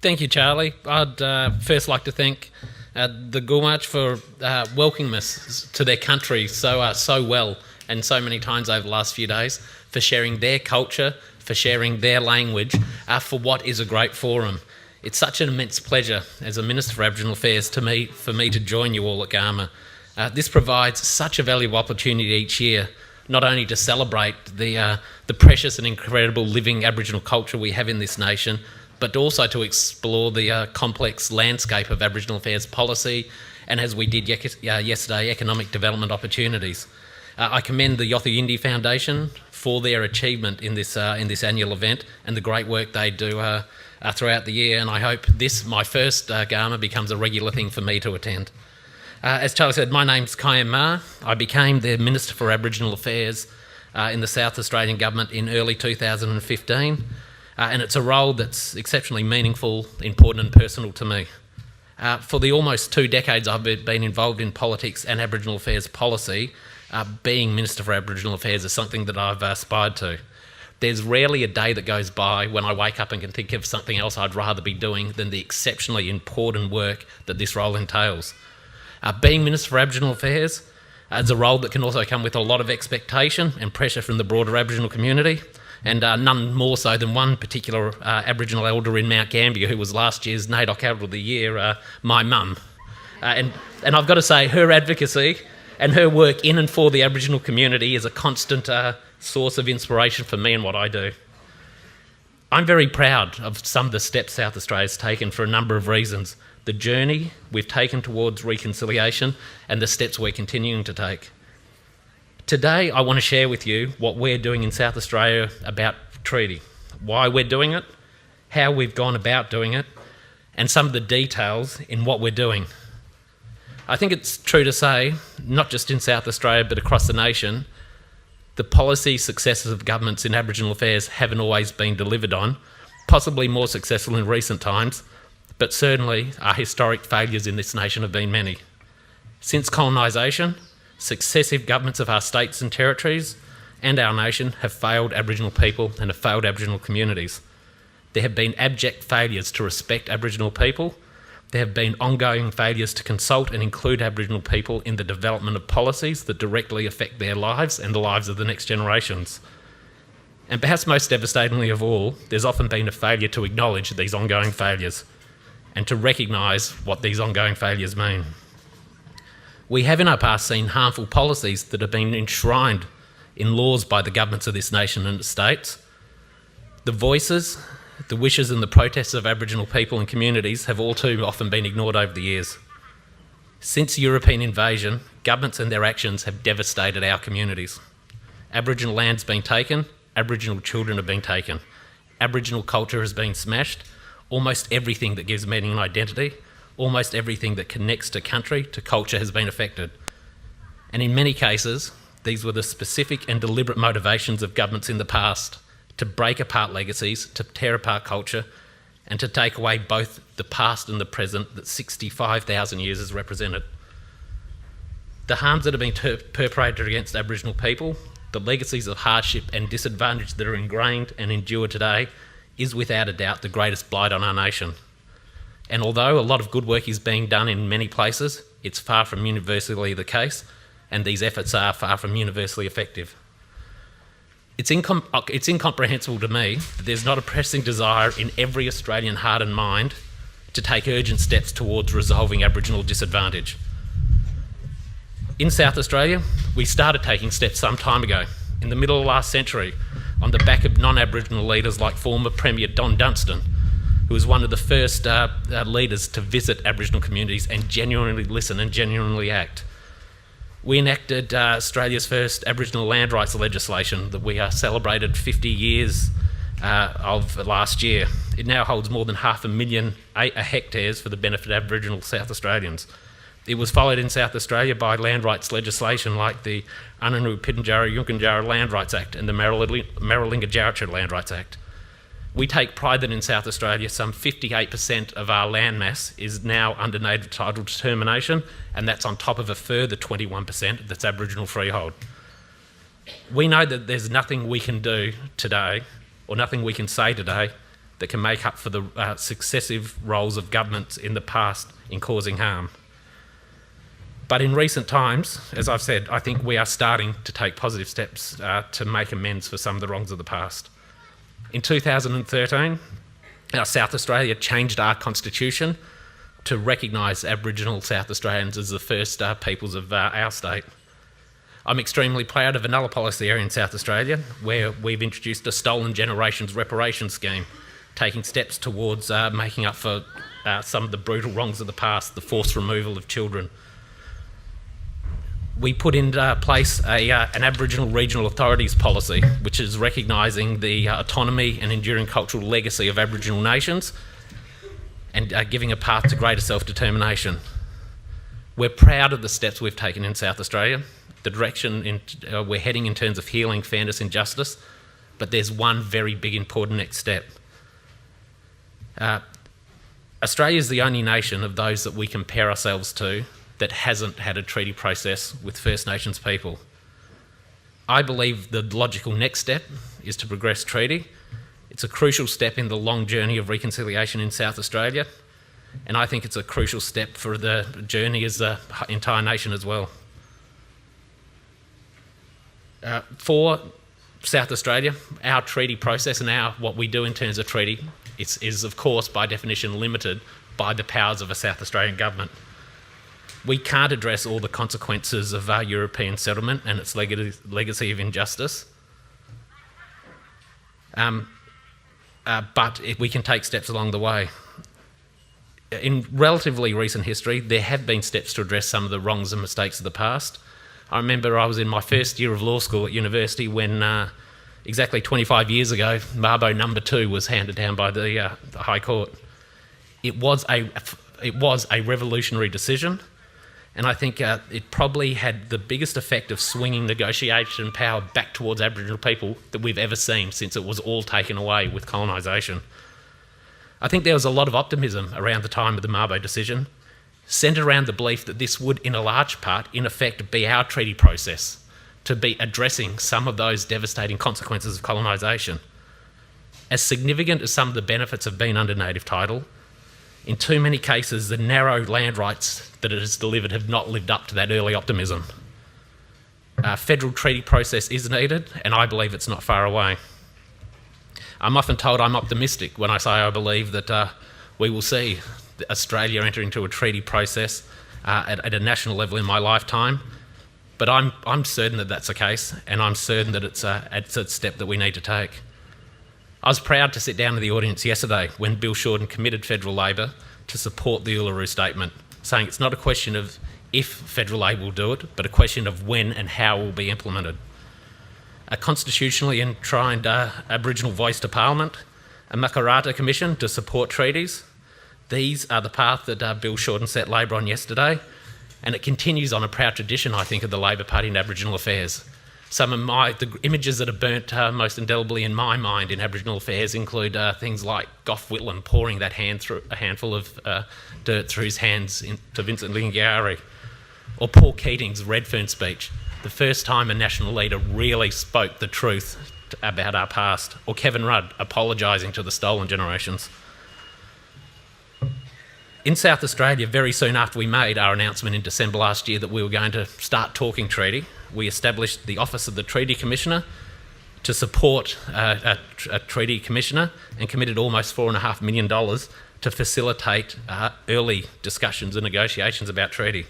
Thank you, Charlie. I'd first like to thank the Gulmarch for welcoming us to their country so well and so many times over the last few days, for sharing their culture, for sharing their language, for what is a great forum. It's such an immense pleasure as a Minister for Aboriginal Affairs for me to join you all at Garma. This provides such a valuable opportunity each year, not only to celebrate the precious and incredible living Aboriginal culture we have in this nation, but also to explore the complex landscape of Aboriginal affairs policy and, as we did yesterday, economic development opportunities. I commend the Yothu Foundation for their achievement in this annual event and the great work they do throughout the year, and I hope this, my first Garma, becomes a regular thing for me to attend. As Charlie said, my name's Kyam Maher. I became the Minister for Aboriginal Affairs in the South Australian Government in early 2015. And it's a role that's exceptionally meaningful, important and personal to me. For the almost 2 decades I've been involved in politics and Aboriginal affairs policy, being Minister for Aboriginal Affairs is something that I've aspired to. There's rarely a day that goes by when I wake up and can think of something else I'd rather be doing than the exceptionally important work that this role entails. Being Minister for Aboriginal Affairs is a role that can also come with a lot of expectation and pressure from the broader Aboriginal community, and none more so than one particular Aboriginal elder in Mount Gambier who was last year's NAIDOC Elder of the Year, my mum. And I've got to say, her advocacy and her work in and for the Aboriginal community is a constant source of inspiration for me and what I do. I'm very proud of some of the steps South Australia's taken for a number of reasons. The journey we've taken towards reconciliation and the steps we're continuing to take. Today, I want to share with you what we're doing in South Australia about treaty, why we're doing it, how we've gone about doing it, and some of the details in what we're doing. I think it's true to say, not just in South Australia but across the nation, the policy successes of governments in Aboriginal affairs haven't always been delivered on, possibly more successful in recent times, but certainly our historic failures in this nation have been many. Since colonisation, successive governments of our states and territories and our nation have failed Aboriginal people and have failed Aboriginal communities. There have been abject failures to respect Aboriginal people. There have been ongoing failures to consult and include Aboriginal people in the development of policies that directly affect their lives and the lives of the next generations. And perhaps most devastatingly of all, there's often been a failure to acknowledge these ongoing failures and to recognise what these ongoing failures mean. We have in our past seen harmful policies that have been enshrined in laws by the governments of this nation and its states. The voices, the wishes and the protests of Aboriginal people and communities have all too often been ignored over the years. Since European invasion, governments and their actions have devastated our communities. Aboriginal land's been taken, Aboriginal children have been taken, Aboriginal culture has been smashed, almost everything that gives meaning and identity, almost everything that connects to country, to culture, has been affected. And in many cases, these were the specific and deliberate motivations of governments in the past to break apart legacies, to tear apart culture, and to take away both the past and the present that 65,000 years has represented. The harms that have been perpetrated against Aboriginal people, the legacies of hardship and disadvantage that are ingrained and endure today, is without a doubt the greatest blight on our nation. And although a lot of good work is being done in many places, it's far from universally the case, and these efforts are far from universally effective. It's incomprehensible to me that there's not a pressing desire in every Australian heart and mind to take urgent steps towards resolving Aboriginal disadvantage. In South Australia, we started taking steps some time ago, in the middle of last century, on the back of non-Aboriginal leaders like former Premier Don Dunstan, who was one of the first leaders to visit Aboriginal communities and genuinely listen and genuinely act. We enacted Australia's first Aboriginal land rights legislation that we celebrated 50 years of last year. It now holds more than 500,000 hectares for the benefit of Aboriginal South Australians. It was followed in South Australia by land rights legislation like the Anangu Pitjantjatjara Yunkanjatjara Land Rights Act and the Maralinga Jarrattja Land Rights Act. We take pride that in South Australia some 58% of our land mass is now under native title determination, and that's on top of a further 21% that's Aboriginal freehold. We know that there's nothing we can do today, or nothing we can say today, that can make up for the successive roles of governments in the past in causing harm. But in recent times, as I've said, I think we are starting to take positive steps to make amends for some of the wrongs of the past. In 2013, South Australia changed our constitution to recognise Aboriginal South Australians as the first peoples of our state. I'm extremely proud of another policy area in South Australia where we've introduced a Stolen Generations Reparation Scheme, taking steps towards making up for some of the brutal wrongs of the past, the forced removal of children. We put into place an Aboriginal Regional Authorities policy, which is recognising the autonomy and enduring cultural legacy of Aboriginal nations and giving a path to greater self-determination. We're proud of the steps we've taken in South Australia, the direction we're heading in terms of healing, fairness and justice, but there's one very big important next step. Australia is the only nation of those that we compare ourselves to that hasn't had a treaty process with First Nations people. I believe the logical next step is to progress treaty. It's a crucial step in the long journey of reconciliation in South Australia, and I think it's a crucial step for the journey as the entire nation as well. For South Australia, our treaty process and what we do in terms of treaty is of course by definition limited by the powers of a South Australian government. We can't address all the consequences of our European settlement and its legacy of injustice, but we can take steps along the way. In relatively recent history, there have been steps to address some of the wrongs and mistakes of the past. I remember I was in my first year of law school at university when exactly 25 years ago, Mabo No. 2 was handed down by the High Court. It was a revolutionary decision, and I think it probably had the biggest effect of swinging negotiation power back towards Aboriginal people that we've ever seen since it was all taken away with colonisation. I think there was a lot of optimism around the time of the Mabo decision, centred around the belief that this would, in a large part, in effect, be our treaty process to be addressing some of those devastating consequences of colonisation. As significant as some of the benefits have been under native title, in too many cases, the narrow land rights that it has delivered have not lived up to that early optimism. A federal treaty process is needed, and I believe it's not far away. I'm often told I'm optimistic when I say I believe that we will see Australia enter into a treaty process at a national level in my lifetime, but I'm certain that that's the case, and I'm certain that it's a step that we need to take. I was proud to sit down in the audience yesterday when Bill Shorten committed federal Labor to support the Uluru Statement, saying it's not a question of if federal Labor will do it, but a question of when and how it will be implemented. A constitutionally enshrined Aboriginal voice to Parliament, a Makarrata Commission to support treaties. These are the path that Bill Shorten set Labor on yesterday, and it continues on a proud tradition, I think, of the Labor Party in Aboriginal affairs. Some of the images that are burnt most indelibly in my mind in Aboriginal affairs include things like Gough Whitlam pouring that a handful of dirt through his hands to Vincent Lingiari, or Paul Keating's Redfern speech, the first time a national leader really spoke the truth about our past, or Kevin Rudd apologising to the stolen generations. In South Australia, very soon after we made our announcement in December last year that we were going to start talking treaty, we established the Office of the Treaty Commissioner to support a Treaty Commissioner and committed almost $4.5 million to facilitate early discussions and negotiations about treaty.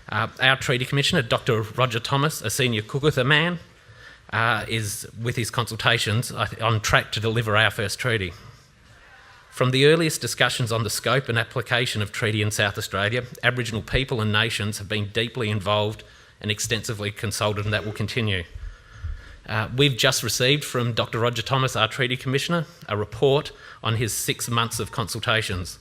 Our Treaty Commissioner, Dr. Roger Thomas, a senior Kukutha man, is, with his consultations, on track to deliver our first treaty. From the earliest discussions on the scope and application of treaty in South Australia, Aboriginal people and nations have been deeply involved and extensively consulted, and that will continue. We've just received from Dr. Roger Thomas, our Treaty Commissioner, a report on his 6 months of consultations.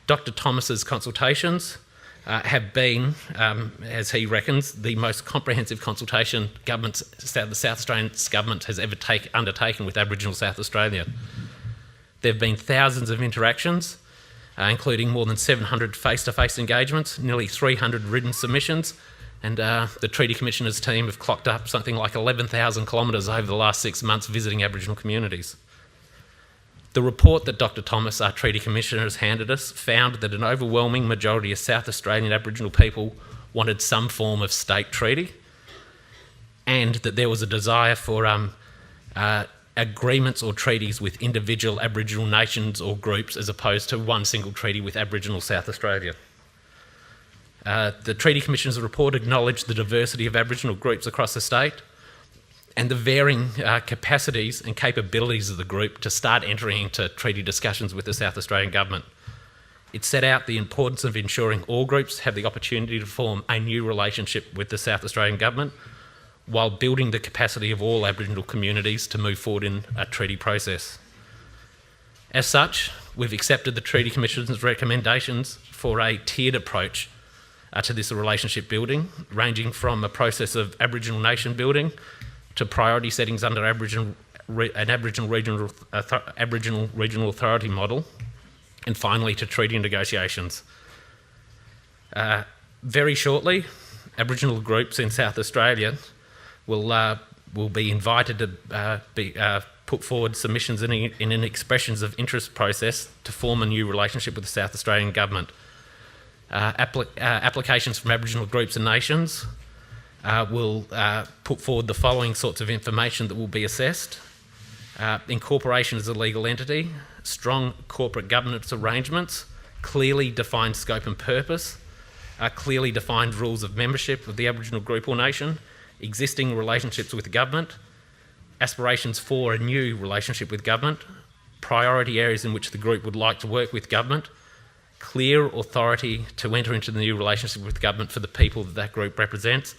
Dr. Thomas's consultations have been, as he reckons, the most comprehensive consultation the South Australian government has ever undertaken with Aboriginal South Australia. There have been thousands of interactions, including more than 700 face-to-face engagements, nearly 300 written submissions, and the Treaty Commissioner's team have clocked up something like 11,000 kilometres over the last 6 months visiting Aboriginal communities. The report that Dr. Thomas, our Treaty Commissioner, has handed us found that an overwhelming majority of South Australian Aboriginal people wanted some form of state treaty, and that there was a desire for agreements or treaties with individual Aboriginal nations or groups as opposed to one single treaty with Aboriginal South Australia. The Treaty Commissioner's report acknowledged the diversity of Aboriginal groups across the state and the varying capacities and capabilities of the group to start entering into treaty discussions with the South Australian Government. It set out the importance of ensuring all groups have the opportunity to form a new relationship with the South Australian Government while building the capacity of all Aboriginal communities to move forward in a treaty process. As such, we've accepted the Treaty Commission's recommendations for a tiered approach to this relationship building, ranging from a process of Aboriginal nation building to priority settings under an Aboriginal regional authority model, and finally to treaty negotiations. Very shortly, Aboriginal groups in South Australia will be invited to put forward submissions in an expressions of interest process to form a new relationship with the South Australian Government. Applications from Aboriginal groups and nations will put forward the following sorts of information that will be assessed. Incorporation as a legal entity, strong corporate governance arrangements, clearly defined scope and purpose, clearly defined rules of membership of the Aboriginal group or nation, existing relationships with the government, aspirations for a new relationship with government, priority areas in which the group would like to work with government, clear authority to enter into the new relationship with government for the people that that group represents,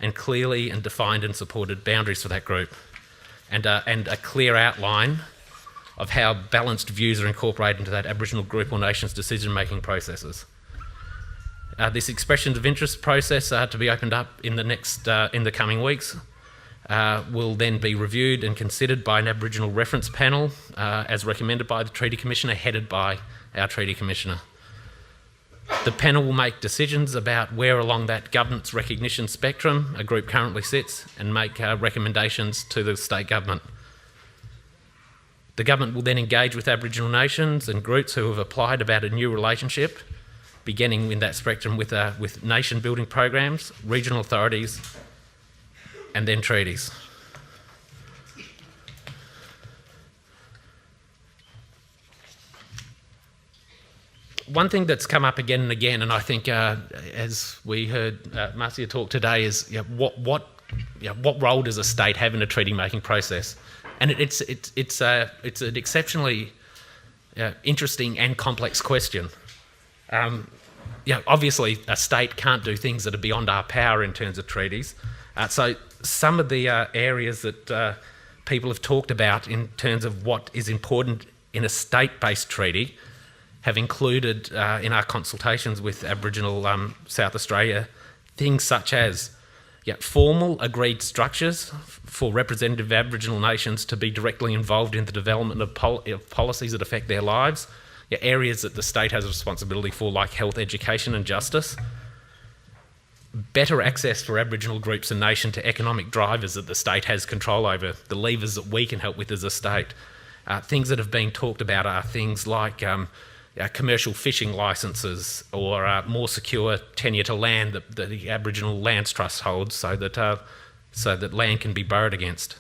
and clearly and defined and supported boundaries for that group, and a clear outline of how balanced views are incorporated into that Aboriginal group or nation's decision-making processes. This expressions of interest process to be opened up in the coming weeks will then be reviewed and considered by an Aboriginal reference panel as recommended by the Treaty Commissioner, headed by our Treaty Commissioner. The panel will make decisions about where along that governance recognition spectrum a group currently sits and make recommendations to the state government. The government will then engage with Aboriginal nations and groups who have applied about a new relationship, beginning in that spectrum with nation building programs, regional authorities, and then treaties. One thing that's come up again and again, and I think as we heard Marcia talk today, is what role does a state have in a treaty making process? And it's an exceptionally interesting and complex question. Obviously a state can't do things that are beyond our power in terms of treaties. So some of the areas that people have talked about in terms of what is important in a state-based treaty have included in our consultations with Aboriginal South Australia things such as formal agreed structures for representative Aboriginal nations to be directly involved in the development of policies that affect their lives, areas that the state has a responsibility for, like health, education and justice, better access for Aboriginal groups and nation to economic drivers that the state has control over, the levers that we can help with as a state. Things that have been talked about are things like commercial fishing licences or more secure tenure to land that the Aboriginal Lands Trust holds so that land can be borrowed against.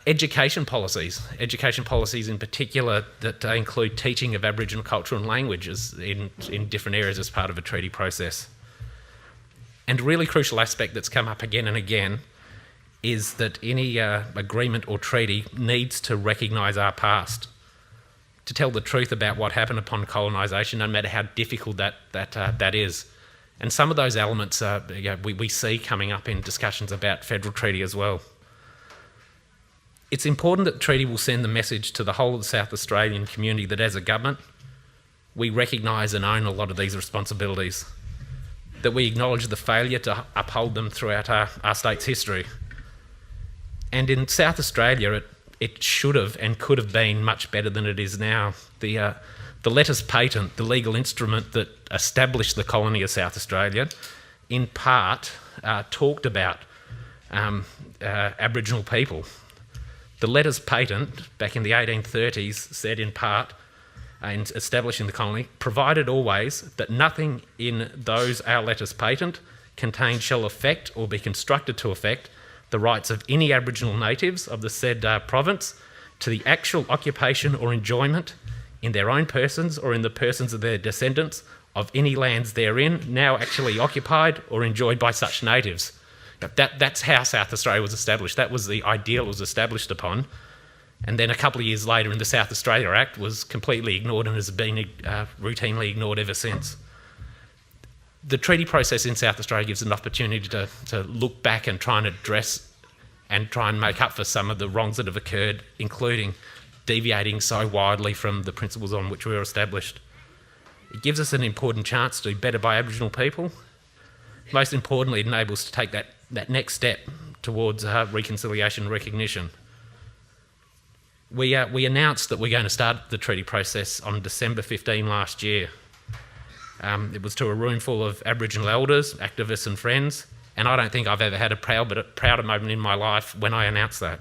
Education policies in particular that include teaching of Aboriginal culture and languages in different areas as part of a treaty process. And a really crucial aspect that's come up again and again is that any agreement or treaty needs to recognise our past, to tell the truth about what happened upon colonisation, no matter how difficult that is. And some of those elements we see coming up in discussions about federal treaty as well. It's important that the treaty will send the message to the whole of the South Australian community that as a government, we recognise and own a lot of these responsibilities, that we acknowledge the failure to uphold them throughout our state's history. And in South Australia, it should have and could have been much better than it is now. The letters patent, the legal instrument that established the colony of South Australia, in part talked about Aboriginal people. The letters patent back in the 1830s said in part, in establishing the colony, provided always that nothing in those our letters patent contained shall affect or be constructed to affect the rights of any Aboriginal natives of the said province to the actual occupation or enjoyment in their own persons or in the persons of their descendants of any lands therein now actually occupied or enjoyed by such natives. That's how South Australia was established. That was the ideal it was established upon. And then a couple of years later in the South Australia Act was completely ignored and has been routinely ignored ever since. The treaty process in South Australia gives an opportunity to look back and try and address and try and make up for some of the wrongs that have occurred, including deviating so widely from the principles on which we were established. It gives us an important chance to do better by Aboriginal people. Most importantly, it enables us to take that next step towards reconciliation and recognition. We announced that we're going to start the treaty process on December 15 last year. It was to a room full of Aboriginal elders, activists and friends, and I don't think I've ever had a prouder moment in my life when I announced that.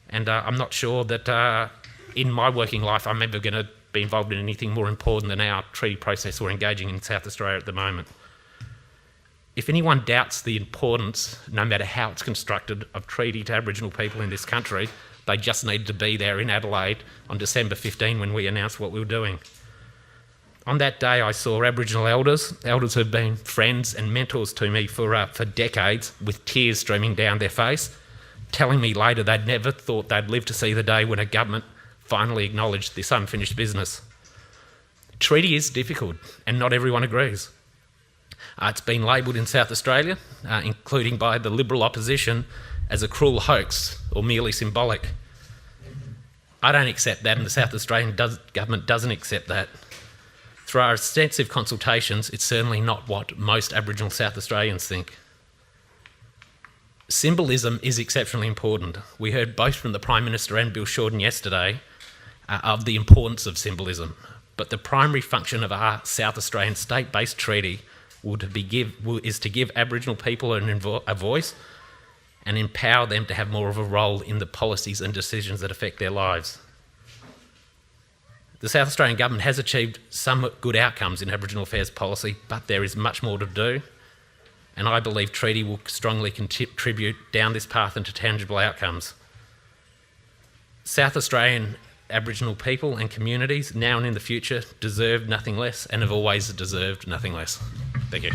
And I'm not sure that in my working life I'm ever going to be involved in anything more important than our treaty process we're engaging in South Australia at the moment. If anyone doubts the importance, no matter how it's constructed, of treaty to Aboriginal people in this country, they just needed to be there in Adelaide on December 15 when we announced what we were doing. On that day, I saw Aboriginal elders who've been friends and mentors to me for decades, with tears streaming down their face, telling me later they'd never thought they'd live to see the day when a government finally acknowledged this unfinished business. Treaty is difficult, and not everyone agrees. It's been labelled in South Australia, including by the Liberal opposition, as a cruel hoax or merely symbolic. I don't accept that, and the South Australian government doesn't accept that. Through our extensive consultations, it's certainly not what most Aboriginal South Australians think. Symbolism is exceptionally important. We heard both from the Prime Minister and Bill Shorten yesterday of the importance of symbolism, but the primary function of our South Australian state-based treaty is to give Aboriginal people a voice and empower them to have more of a role in the policies and decisions that affect their lives. The South Australian government has achieved some good outcomes in Aboriginal affairs policy, but there is much more to do, and I believe treaty will strongly contribute down this path into tangible outcomes. South Australian Aboriginal people and communities, now and in the future, deserve nothing less and have always deserved nothing less. Thank you.